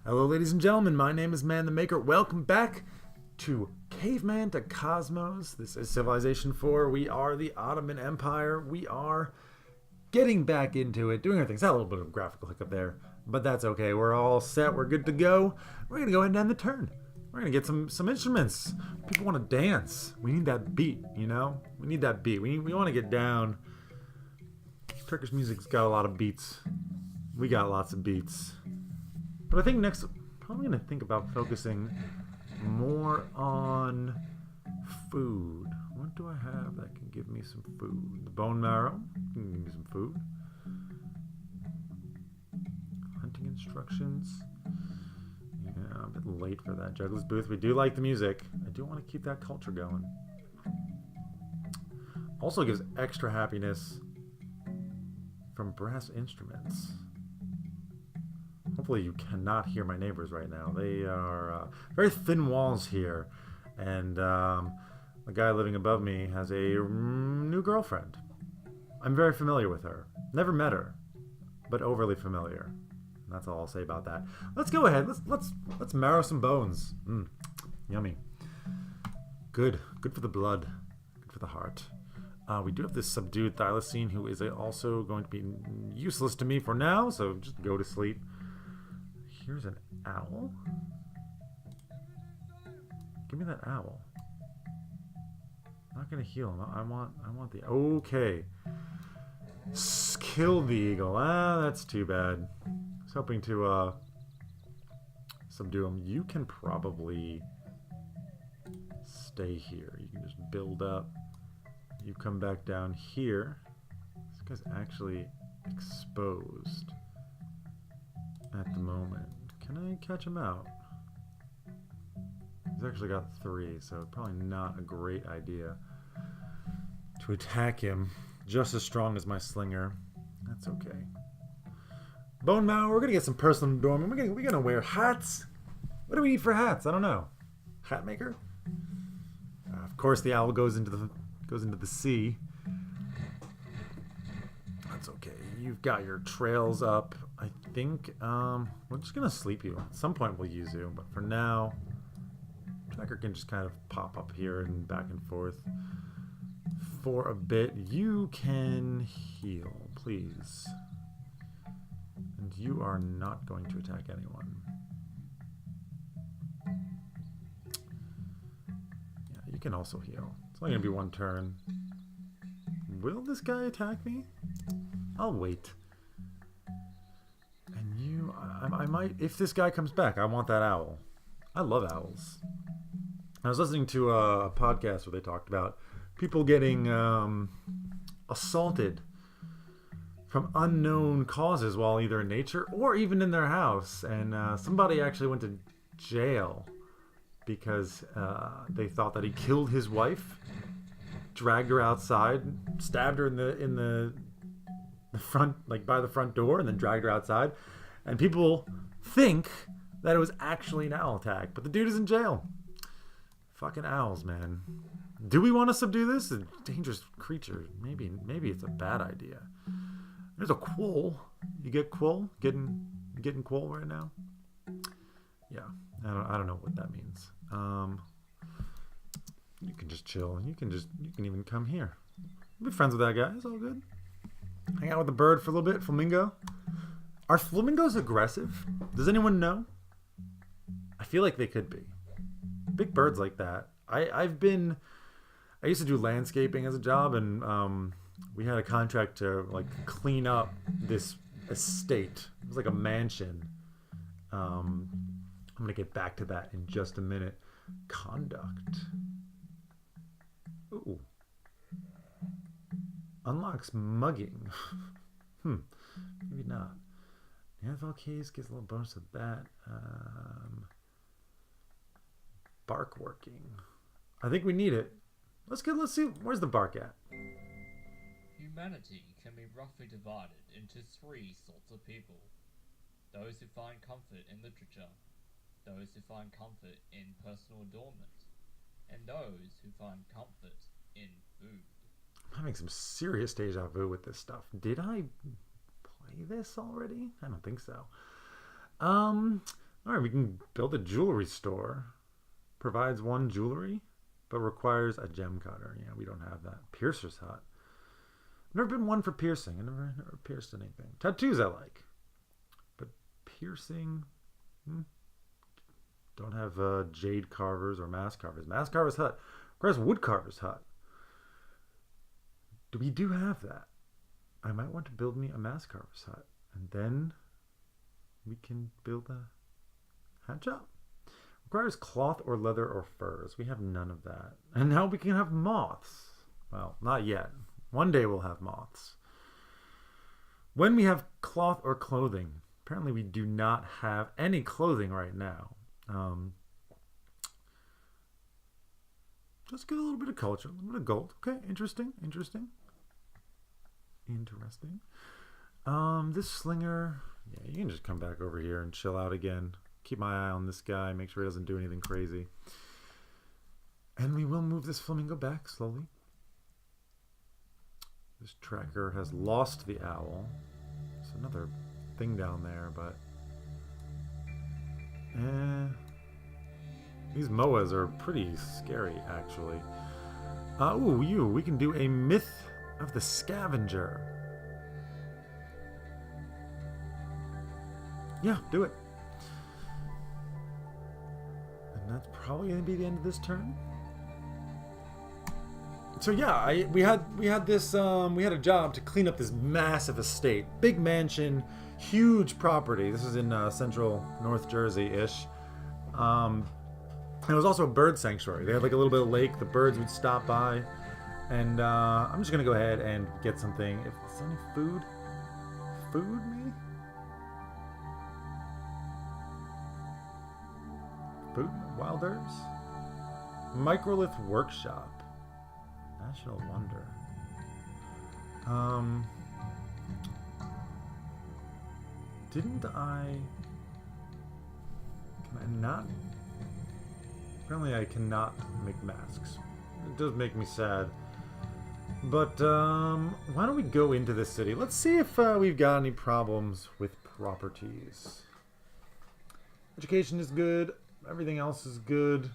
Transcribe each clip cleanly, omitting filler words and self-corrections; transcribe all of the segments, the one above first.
Hello, ladies and gentlemen. My name is ManTheMaker. Welcome back to Caveman to Cosmos. This is Civilization 4. We are the Ottoman Empire. We are getting back into it, doing our things. Had a little bit of a graphical hiccup there, but that's okay. We're all set. We're good to go. We're going to go ahead and end the turn. We're going to get some instruments. People want to dance. We need that beat, you know? We need that beat. We want to get down. Turkish music's got a lot of beats. We got lots of beats. But I think next, probably going to think about focusing more on food. What do I have that can give me some food? The bone marrow can give me some food. Hunting instructions. Yeah, I'm a bit late for that. Juggler's booth. We do like the music. I do want to keep that culture going. Also gives extra happiness from brass instruments. Hopefully you cannot hear my neighbors right now. They are very thin walls here. And the guy living above me has a new girlfriend. I'm very familiar with her. Never met her, but overly familiar. And that's all I'll say about that. Let's go ahead. Let's marrow some bones. Yummy. Good for the blood. Good for the heart. We do have this subdued thylacine who is also going to be useless to me for now, so just go to sleep. Here's an owl. Give me that owl. I'm not gonna heal him. I want the. Okay. Kill the eagle. That's too bad. I was hoping to subdue him. You can probably stay here. You can just build up. You come back down here. This guy's actually exposed at the moment. Can I catch him out? He's actually got 3, so probably not a great idea to attack him. Just as strong as my slinger. That's okay. Bone marrow, we're gonna get some personal adornment. We're gonna wear hats. What do we need for hats? I don't know. Hat maker? Of course, the owl goes into the sea. That's okay. You've got your trails up. I think we're just gonna sleep you. At some point we'll use you, but for now, Tracker can just kind of pop up here and back and forth for a bit. You can heal, please. And you are not going to attack anyone. Yeah, you can also heal. It's only gonna be one turn. Will this guy attack me? I'll wait. And you, I might, if this guy comes back, I want that owl. I love owls. I was listening to a podcast where they talked about people getting assaulted from unknown causes while either in nature or even in their house. And somebody actually went to jail because they thought that he killed his wife, dragged her outside, stabbed her in the front, like by the front door, and then dragged her outside. And people think that it was actually an owl attack, but the dude is in jail. Fucking owls, man. Do we want to subdue this? A dangerous creature. Maybe it's a bad idea. There's a quoll. You get quoll? Getting quoll right now? Yeah. I don't know what that means. You can just chill. You can even come here. Be friends with that guy. It's all good. Hang out with the bird for a little bit. Flamingo. Are flamingos aggressive? Does anyone know? I feel like they could be. Big birds like that. I used to do landscaping as a job, and we had a contract to like clean up this estate. It was like a mansion. I'm gonna get back to that in just a minute. Conduct. Ooh. Unlocks mugging. Maybe not. Neanderthal keys gives a little bonus of that. Bark working. I think we need it. Let's see. Where's the bark at? Humanity can be roughly divided into 3 sorts of people. Those who find comfort in literature, those who find comfort in personal adornment, and those who find comfort in food. I'm having some serious deja vu with this stuff. Did I play this already? I don't think so. All right, we can build a jewelry store. Provides 1 jewelry, but requires a gem cutter. Yeah, we don't have that. Piercer's hut. I've never been one for piercing. I never pierced anything. Tattoos I like. But piercing... Don't have jade carvers or mask carvers. Mask carver's hut. Requires wood carver's hut. We do have that. I might want to build me a mask carver's hut. And then we can build a hat shop. Requires cloth or leather or furs. We have none of that. And now we can have moths. Well, not yet. One day we'll have moths. When we have cloth or clothing, apparently we do not have any clothing right now. Just get a little bit of culture, a little bit of gold. Okay, interesting. This slinger, yeah, you can just come back over here and chill out again. Keep my eye on this guy, make sure he doesn't do anything crazy. And we will move this flamingo back slowly. This tracker has lost the owl. There's another thing down there, but... these moas are pretty scary, actually. We can do a myth of the scavenger. Yeah, do it. And that's probably going to be the end of this turn. So yeah, we had a job to clean up this massive estate, big mansion, huge property. This is in central North Jersey-ish. It was also a bird sanctuary. They had like a little bit of lake. The birds would stop by, and I'm just gonna go ahead and get something. If there's any food, maybe. Food, wild herbs, microlith workshop. National wonder. Can I not? Apparently I cannot make masks. It does make me sad. But, why don't we go into this city? Let's see if we've got any problems with properties. Education is good. Everything else is good.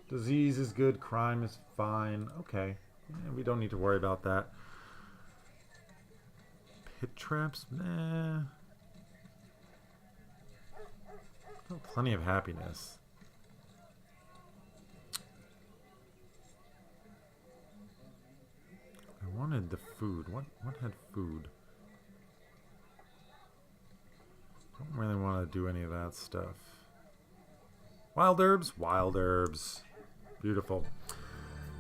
Disease is good. Crime is fine. Okay. Yeah, we don't need to worry about that. Pit traps? Nah. Oh, plenty of happiness. I wanted the food. What had food? Don't really want to do any of that stuff. Wild herbs? Wild herbs. Beautiful.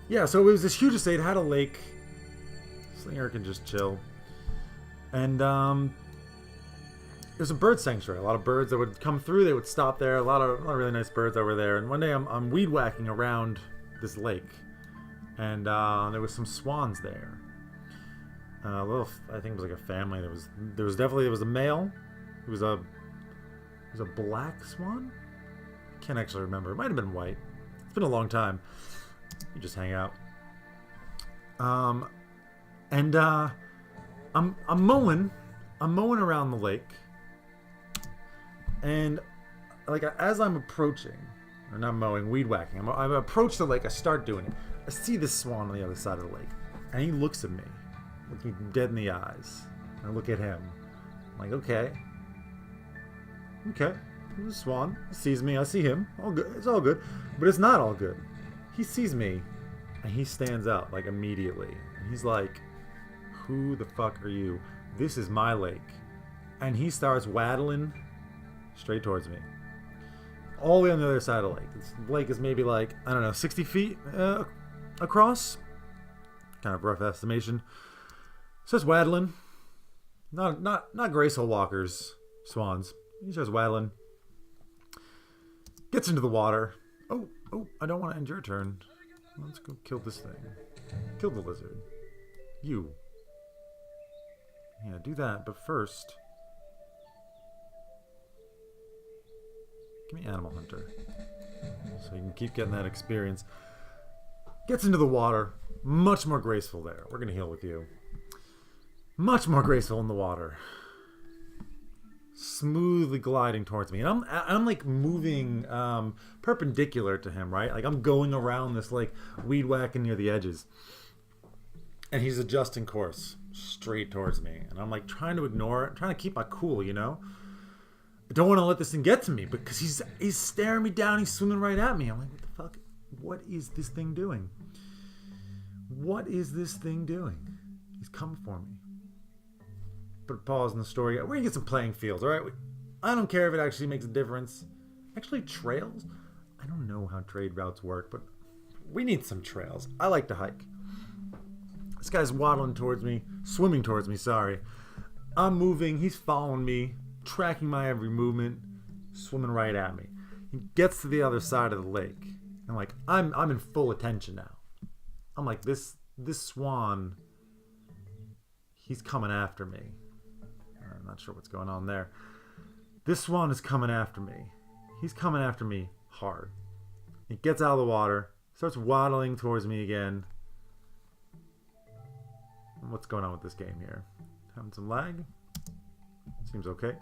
Yeah, so it was this huge estate, had a lake. Slinger can just chill. And there's a bird sanctuary. A lot of birds that would come through, they would stop there. A lot of really nice birds over there. And one day I'm weed whacking around this lake. And there was some swans there. I think it was like a family. There was a male. It was a black swan. Can't actually remember. It might have been white. It's been a long time. You just hang out. I'm mowing around the lake, and like as I'm approaching, or not mowing, weed whacking. I approach the lake. I start doing it. I see this swan on the other side of the lake, and he looks at me, looking dead in the eyes. I look at him. I'm like, okay. There's a swan. He sees me. I see him. All good. It's all good. But it's not all good. He sees me, and he stands up, like, immediately. And he's like, who the fuck are you? This is my lake. And he starts waddling straight towards me. All the way on the other side of the lake. This lake is maybe like, I don't know, 60 feet across. Kind of rough estimation. Starts waddling. Not graceful walkers, swans. He starts waddling. Gets into the water. Oh, I don't want to end your turn. Let's go kill this thing. Kill the lizard. You. Yeah, do that, but first... give me Animal Hunter. So you can keep getting that experience. Gets into the water. Much more graceful there. We're going to heal with you. Much more graceful in the water. smoothly gliding towards me, and I'm like moving perpendicular to him, right? Like I'm going around this like weed whacking near the edges, and he's adjusting course straight towards me, and I'm like trying to ignore it, trying to keep my cool, you know. I don't want to let this thing get to me because he's staring me down, he's swimming right at me. I'm like, what the fuck? What is this thing doing? What is this thing doing? He's coming for me. Put a pause in the story. We're gonna get some playing fields, all right? I don't care if it actually makes a difference. Actually, trails? I don't know how trade routes work, but we need some trails. I like to hike. This guy's waddling towards me, swimming towards me, sorry. I'm moving, he's following me, tracking my every movement, swimming right at me. He gets to the other side of the lake, and like I'm in full attention now. I'm like, this swan, he's coming after me. I'm not sure what's going on there. This swan is coming after me. He's coming after me hard. He gets out of the water, starts waddling towards me again. What's going on with this game here? Having some lag? Seems okay.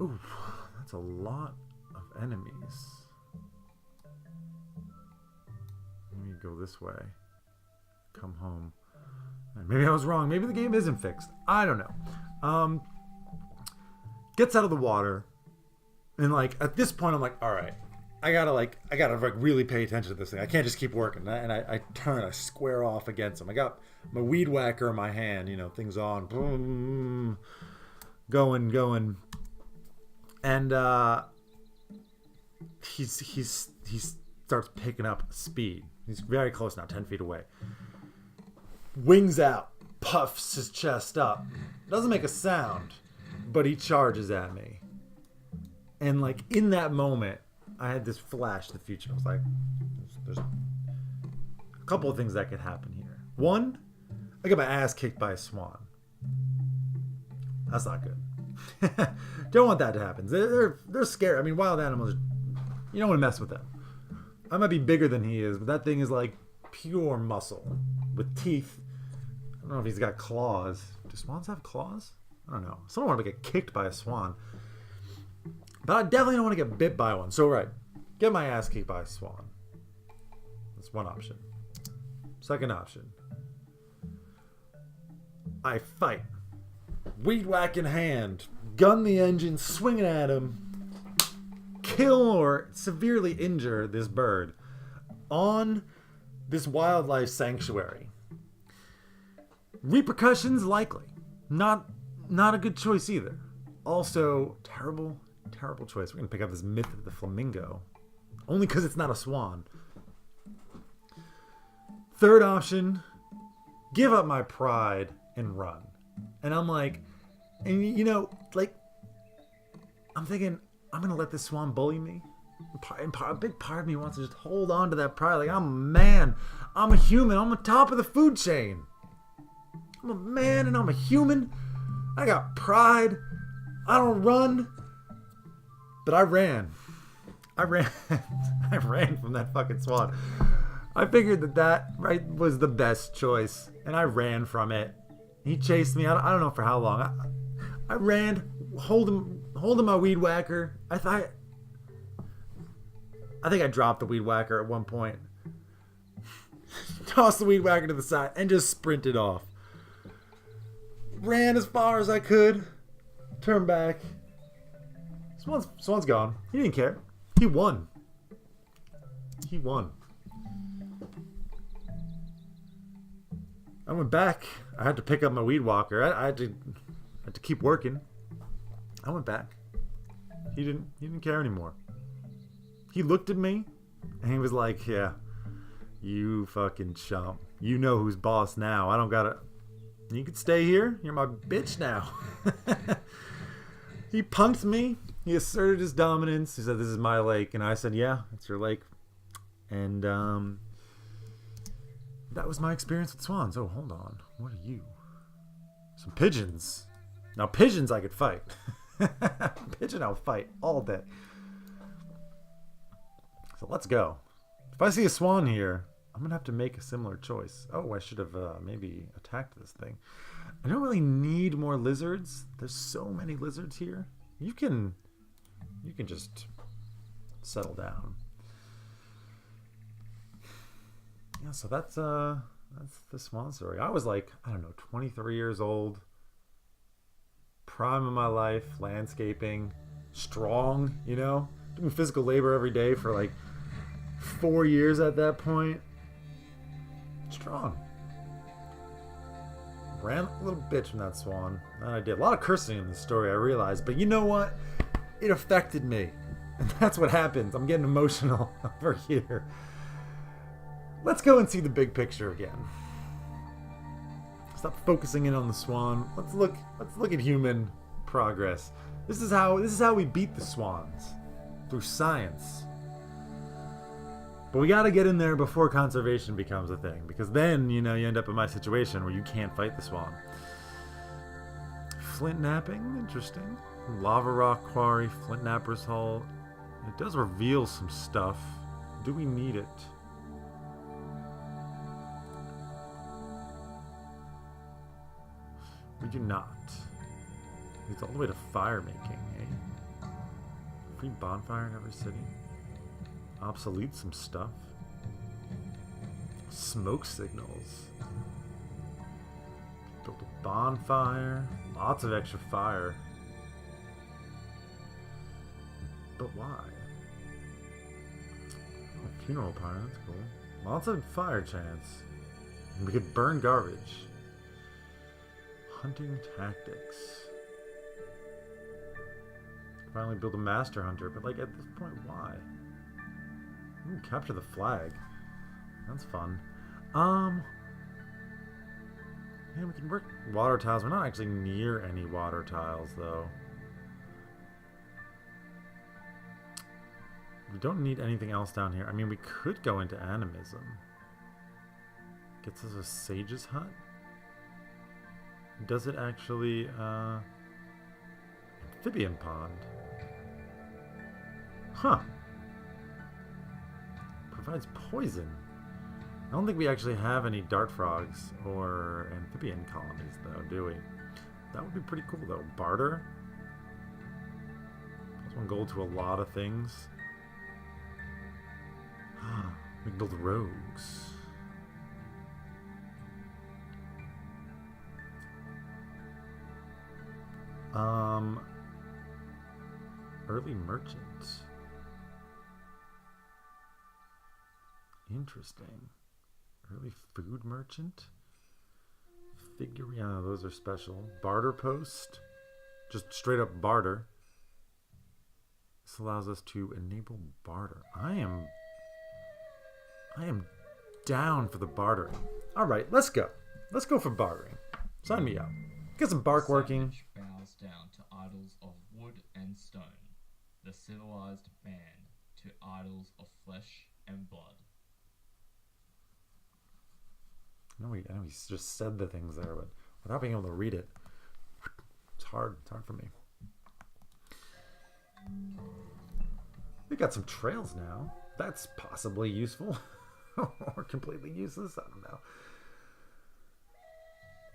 Ooh, that's a lot of enemies. Let me go this way. Come home. Maybe I was wrong. Maybe the game isn't fixed. I don't know. Gets out of the water, and like at this point, I'm like, all right, I gotta really pay attention to this thing. I can't just keep working. And I turn, I square off against him. I got my weed whacker in my hand. You know, things on, boom, going, and he starts picking up speed. He's very close now, 10 feet away. Wings out, puffs his chest up. Doesn't make a sound, but he charges at me. And like in that moment, I had this flash to the future. I was like, there's a couple of things that could happen here. One, I get my ass kicked by a swan. That's not good. Don't want that to happen. They're scary. I mean, wild animals, you don't want to mess with them. I might be bigger than he is, but that thing is like pure muscle with teeth. I don't know if he's got claws. Do swans have claws? I don't know. So I don't want to get kicked by a swan. But I definitely don't want to get bit by one. So right, get my ass kicked by a swan. That's one option. Second option, I fight. Weed whack in hand. Gun the engine, swinging at him. Kill or severely injure this bird on this wildlife sanctuary. Repercussions likely. Not a good choice either. Also, terrible choice. We're going to pick up this myth of the flamingo. Only because it's not a swan. Third option, give up my pride and run. And I'm like, and you know, like, I'm thinking, I'm going to let this swan bully me. A big part of me wants to just hold on to that pride. Like, I'm a man. I'm a human. I'm on top of the food chain. I'm a man and I'm a human. I got pride. I don't run. But I ran. I ran from that fucking swan. I figured that right was the best choice. And I ran from it. He chased me. I don't know for how long. I ran, holding my weed whacker. I think I dropped the weed whacker at one point. Tossed the weed whacker to the side and just sprinted off. Ran as far as I could. Turned back. Swan's gone. He didn't care. He won. I went back. I had to pick up my weed whacker. I had to keep working. I went back. He didn't care anymore. He looked at me and he was like, yeah, you fucking chump. You know who's boss now. I don't gotta. You can stay here. You're my bitch now. He punked me. He asserted his dominance. He said, this is my lake. And I said, yeah, it's your lake. And that was my experience with swans. Oh, hold on. What are you? Some pigeons. Now, pigeons I could fight. Pigeon I'll fight all day. So let's go. If I see a swan here, I'm going to have to make a similar choice. Oh, I should have maybe attacked this thing. I don't really need more lizards. There's so many lizards here. You can just settle down. Yeah, so that's the swan story. I was like, I don't know, 23 years old, prime of my life, landscaping, strong, you know, doing physical labor every day for like 4 years at that point. Strong. Ran a little bitch from that swan. I did a lot of cursing in this story, I realized, but you know what? It affected me. And that's what happens. I'm getting emotional over here. Let's go and see the big picture again. Stop focusing in on the swan. Let's look at human progress. This is how we beat the swans. Through science. But we gotta get in there before conservation becomes a thing, because then, you know, you end up in my situation where you can't fight the swan. Flint napping, interesting. Lava rock quarry, flint napper's hull. It does reveal some stuff. Do we need it? We do not. It's all the way to fire making, eh? Free bonfire in every city. Obsolete some stuff. Smoke signals. Build a bonfire. Lots of extra fire. But why? Oh, funeral pyre, that's cool. Lots of fire chance. And we could burn garbage. Hunting tactics. Finally build a master hunter, but like at this point, why? Ooh, capture the flag. That's fun. Yeah, we can work water tiles. We're not actually near any water tiles, though. We don't need anything else down here. I mean, we could go into animism. Gets us a sage's hut. Does it actually, amphibian pond? Huh. Provides poison. I don't think we actually have any dart frogs or amphibian colonies, though, do we? That would be pretty cool, though. Barter. +1 gold to a lot of things. We can build rogues. Early merchant. Interesting. Early food merchant. Figure, yeah, those are special. Barter post. Just straight up barter. This allows us to enable barter. I am down for the bartering. Alright, let's go. Let's go for bartering. Sign me up. Get some bark working. Bows down to idols of wood and stone. The civilized man to idols of flesh and blood. I know he just said the things there, but without being able to read it, it's hard. It's hard for me. We got some trails now. That's possibly useful. Or completely useless. I don't know.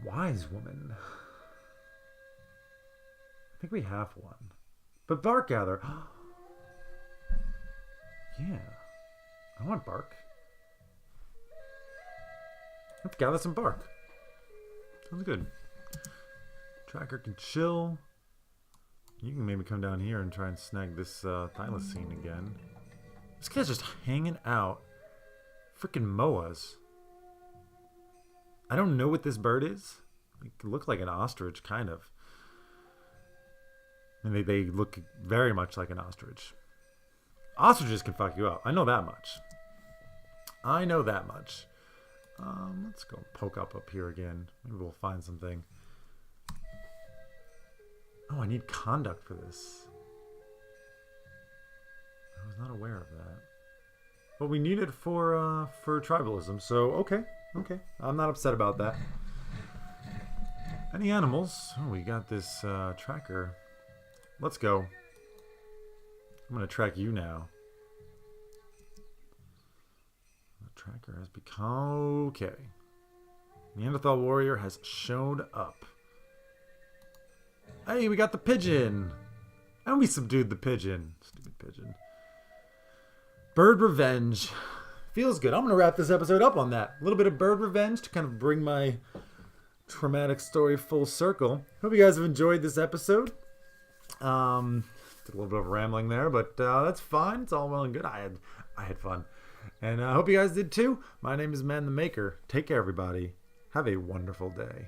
Wise woman. I think we have one. But bark gather. Yeah. I want bark. Let's gather some bark. Sounds good. Tracker can chill. You can maybe come down here and try and snag this thylacine again. This guy's just hanging out. Freaking moas. I don't know what this bird is. It looks like an ostrich, kind of. And they look very much like an ostrich. Ostriches can fuck you up. I know that much. I know that much. Let's go poke up here again. Maybe we'll find something. Oh, I need conduct for this. I was not aware of that. But we need it for tribalism, so okay. I'm not upset about that. Any animals? Oh, we got this tracker. Let's go. I'm gonna track you now. The tracker has become okay. Neanderthal warrior has shown up. Hey, we got the pigeon. And we subdued the pigeon. Stupid pigeon. Bird revenge. Feels good. I'm going to wrap this episode up on that. A little bit of bird revenge to kind of bring my traumatic story full circle. Hope you guys have enjoyed this episode. Did a little bit of rambling there, but that's fine. It's all well and good. I had fun. And I hope you guys did too. My name is ManTheMaker. Take care, everybody. Have a wonderful day.